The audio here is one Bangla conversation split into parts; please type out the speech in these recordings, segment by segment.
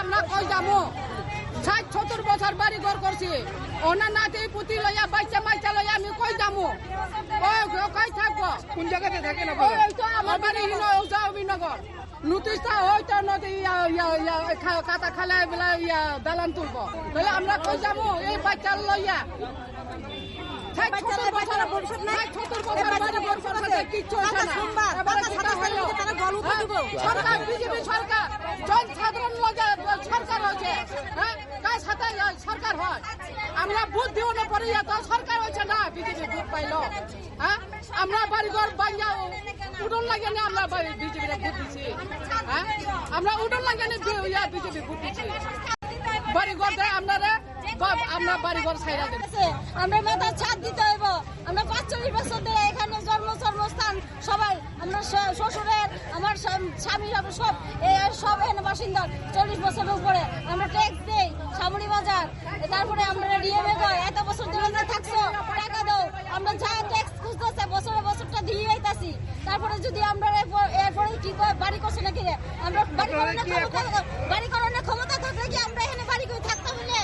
আমরা কই যাবো ৬০-৭০ বছর বাড়ি ঘর করছি ওনার নাতি পুতি লইয়া বাচ্চা মাইচা লইয়া আমি কই যাবো কই থাকবো কোন জায়গাতে থাকে না আমার বাড়ি অভিনগর নোটিশটা হয়তো নদী কাটা খালে বেলা দালান তুলবো তাহলে আমরা কই যাবো এই বাচ্চা লইয়া সরকার বিজেপি সরকার জনসাধারণ সরকার হয়েছে সরকার হয় আমরা বুথ দিব না পরে সরকার হয়েছে না বিজেপি বুথ পাইল হ্যাঁ আমরা বাড়িঘর বাঙ্গা উঠন লাগে না আমরা বিজেপি ভোট দিচ্ছি হ্যাঁ আমরা উঠন লাগে না বিজেপি ভোট দিচ্ছি বাড়িঘর দেয় আমরা বাড়িঘর ছাইরা দেব আমরা মাথার ছাদ দিতে হইব আমরা 45 বছর ধরে এখানে জন্মস্থান সবাই আমরা শ্বশুরের আমার স্বামী সব এখানে বাসিন্দা 40 বছরের উপরে আমরা ট্যাক্স দেই সামুড়ি বাজার তারপরে আমরা ডিএমএ দেয় এত বছর ধরে থাকছো টাকা দাও আমরা যা ট্যাক্স খুঁজতেছে বছরটা দিয়ে আইতাছি তারপরে যদি আমরা এরপরে কি বাড়ি করছে নাকি আমরা বাড়ি করানোর ক্ষমতা থাকলে কি আমরা এখানে বাড়ি করে থাকতাম হলে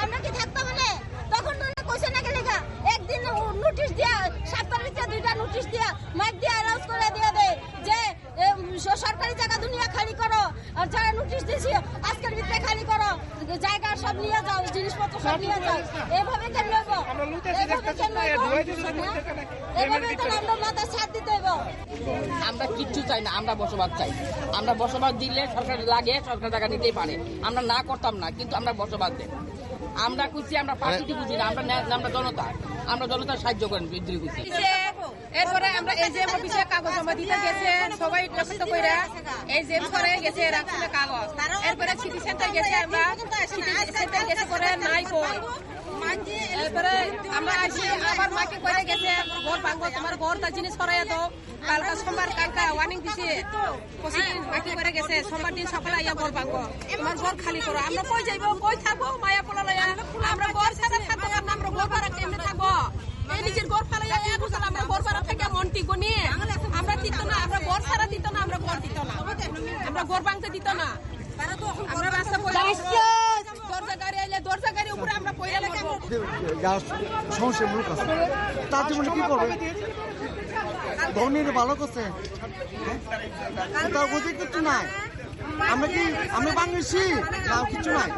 আমরা কি থাকতাম হলে তখন কইছে নাকি লেখা একদিন নোটিশ দিয়া 7 তারিখে 2টা নোটিশ দিয়া মাইক দিয়া অ্যানাউন্স করে দিয়ে দেয় যে সরকারি জায়গা দুনিয়া খালি করো আর যারা নোটিশ দিয়েছি আজকের ভিতরে খালি করো জায়গা সব নিয়ে যাও জিনিসপত্র সব নিয়ে যাও এভাবে কেন নেব এভাবে তো আমরা মাথা ছাদ দিতে হইব আমরা কিচ্ছু চাই না আমরা বসবাস চাই আমরা বসবাস দিলে সরকার লাগে সরকার জায়গা নিতেই পারে আমরা না করতাম না কিন্তু আমরা বসবাস দেব আমরা খুঁজছি আমরা পার্টিতে খুঁজি না আমরা জনতার সাহায্য করেন বিদ্রোহী খুঁজি এরপরে আমরা এজেএম অফিসে কাগজ জমা দিতে গেছে সবাই একত্রিত কইরা এজেএম করে গেছে রাখছে কাগজ এরপরে সিটি সেন্টার গেছে আমরা সিটি সেন্টার গেছে করে নাই কই এরপরে আমরা আসি আবার মাকে কইরা গেছে ঘর ভাঙবো তোমার ঘর তা জিনিস সরাইয়া দাও কালকা সোমবার কালকা ওয়ার্নিং দিছে মাকে করে গেছে সোমবার দিন সকালে আইয়া ঘর ভাঙবো তোমার ঘর খালি করো আমরা কই যাইবো কই থাকবো মায়া পোলা লইয়া আমরা ঘর ছাড়া থাকবো আমরা ঘর ভাড়া কেমনে থাকবো এই নিজের ঘর ফালাইয়া এক বছর আমরা ঘর ভাড়া থেকে মন টিকবো নিয়ে আমরা দিত না আমরা ঘর ছাড়া দিত না আমরা ঘর দিত না আমরা ঘর ভাঙতে দিত না আমরা রাস্তা দরজা গাড়ি আইলে দরজা গাড়ি উপরে আমরা পয়রা লাগাবো সমস্যার লোক আছে তার জীবনে কি করবে ধনীর ভালো করছে তার বুঝে কিছু নাই আমরা বাংলাদেশি কিছু নাই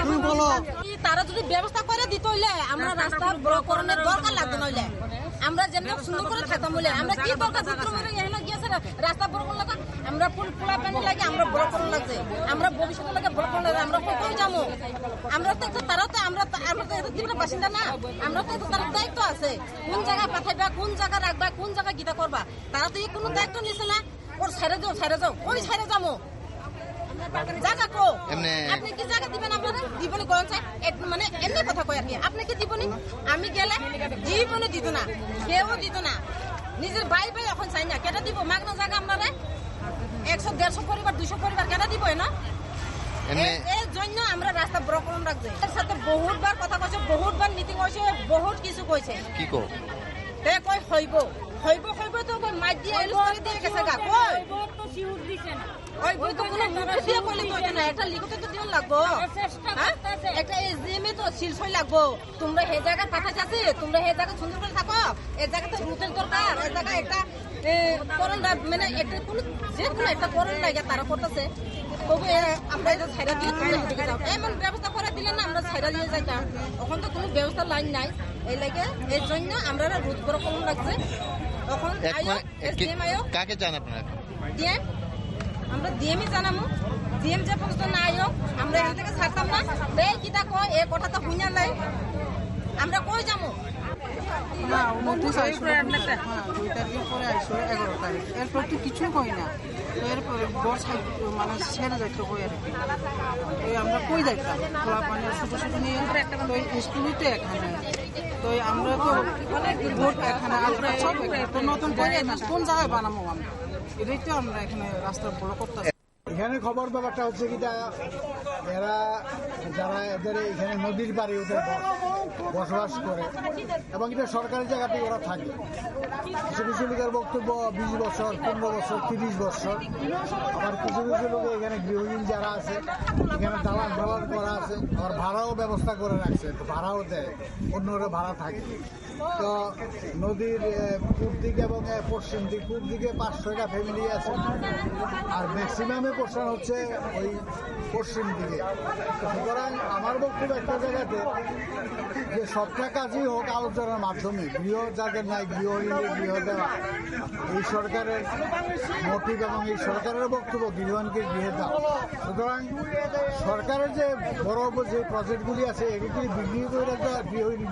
তুমি বলো তারা যদি ব্যবস্থা করে দিত হইলে আমরা রাস্তা ব্লক করানোর দরকার লাগতো নইলে আমরা যেমন সুন্দর করে থাকতাম বলে আমরা কি দরকার রাস্তা ব্লক করার লাগা আমরা পোলা পানি লাগে আমরা ব্লক করানো লাগছে আমরা ভবিষ্যতে লাগে ব্লক করানো লাগে আমরা কই যাবো আমরা তো তারাও তো আমরা তো এত তীব্র বাসিন্দা না আমরা তো তার দায়িত্ব আছে কোন জায়গায় পাঠাইবা কোন জায়গা রাখবা কোন জায়গা গীতা করবা তারা তো এই কোনো দায়িত্ব নিছে না ওর ছেড়ে যাও ওই ছেড়ে যাবো জায়গা কো আপনি কি জায়গা দিবেন আপনারা দিবনি কোন চাই মানে এমনি কথা কই আর কি আপনি কি দিবনি আমি গেলে জীবনে দিত না কেউ দিত না নিজের ভাই এখন চাই না কেটে দিব মাগনা জায়গা আপনারা 100-150 পরিবার 200 পরিবার কেটে দিব না এর জন্য আমরা রাস্তা ব্লক করুন রাখছি এর সাথে বহুতবার কথা কইছে বহুতবার মিটিং হইছে বহুত কিছু কইছে কি কো তে কই হইব তো কই মাই দিয়ে এলু করে দিয়ে গেছে গা কই তো সিউর দিছে না ওই বই তো কোনো মুখ দিয়ে কইলে তো না এটা লিখতে তো দিন লাগবো একটা এসডিএমে তো সিলসই লাগবো তোমরা হে জায়গা পাঠা যাচ্ছে তোমরা হে জায়গা সুন্দর করে থাকো এই জায়গাতে রুটের দরকার এই জায়গা একটা করণ মানে একটা কোনো যে কোনো একটা করণ লাগে তারা করতেছে তবে আমরা এটা ছাইরা দিয়ে দিকে যাও এমন ব্যবস্থা করে দিলে না আমরা ছাইরা দিয়ে যাইতাম এখন তো কোনো ব্যবস্থা লাইন নাই এই লাগে এর জন্য আমরা রুট করে কম লাগছে তখন কাকে জান আপনারা ডিএম আমরা ডিএমই জানামু ডিএম যে পর্যন্ত না আইও আমরা এখান থেকে ছাড়তাম না এই কিতা কয় এ কথা তো হুইনা নাই আমরা কই যাবো না 29 পরে আনতে 2 তারিখ পরে আইসো 11 তারিখ এরপর তো কিছু কই না এরপরে বর্ষা মানে ছেড়ে যাইতো কই আর কি এই আমরা কই যাইতাম খোলা পানি ছোট নিয়ে তো স্কুলই তো এখানে তো আমরা তো ভোট এখানে আমরা সব তো নতুন করে কোন জায়গায় বানাবো আমরা এটাই তো আমরা এখানে রাস্তা ব্লক করতেছি এখানে খবর ব্যাপারটা হচ্ছে কি এরা যারা এদের এখানে নদীর পাড়ে ওদের বসবাস করে এবং এটা সরকারি জায়গাতে ওরা থাকে। কিছু কিছু লোকের বক্তব্য 20 বছর, 15 বছর, 30 বছর। আবার কিছু কিছু লোকে এখানে গৃহহীন যারা আছে এখানে দালান করা আছে, আবার ভাড়াও ব্যবস্থা করে রাখছে, ভাড়াও দেয়, অন্যরা ভাড়া থাকে। তো নদীর পূর্ব দিকে এবং পশ্চিম দিকে 5-6টা ফ্যামিলি আছে, আর ম্যাক্সিমামে পোর্শন হচ্ছে ওই পশ্চিম দিকে। সুতরাং আমার বক্তব্য একটা জায়গাতে যে সবটা কাজই হোক আলোচনার মাধ্যমে, গৃহ যাদের নাই গৃহহীনদের গৃহ দেওয়া এই সরকারের মোটিভ এবং এই সরকারের বক্তব্য গৃহহীনকে গৃহ দেওয়া। সুতরাং সরকারের যে বড় যে প্রজেক্টগুলি আছে এগুলি বিক্রি করে গৃহহীন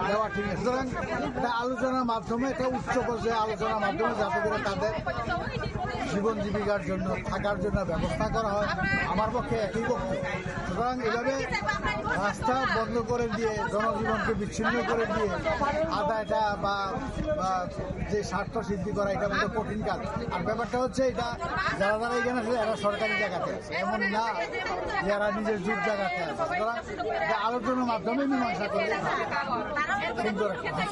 দেওয়া ঠিক আছে। সুতরাং এটা আলোচনার মাধ্যমে, একটা উচ্চ পর্যায়ে আলোচনার মাধ্যমে যাতে করে তাদের জীবন জীবিকার জন্য থাকার জন্য ব্যবস্থা করা হয়, আমার পক্ষে একই পক্ষে। সুতরাং এভাবে রাস্তা বন্ধ করে দিয়ে জনজীবনকে বিচ্ছিন্ন করে দিয়ে আদায়টা বা যে স্বার্থ সিদ্ধি করা এটা মধ্যে কঠিন কাজ। আর ব্যাপারটা হচ্ছে এটা যারা এখানে আছে এরা সরকারি জায়গাতে আছে, এমন না যারা নিজের জুট জায়গাতে আছে। সুতরাং এটা আলোচনার মাধ্যমে মীমাংসা করলে সুন্দর একটা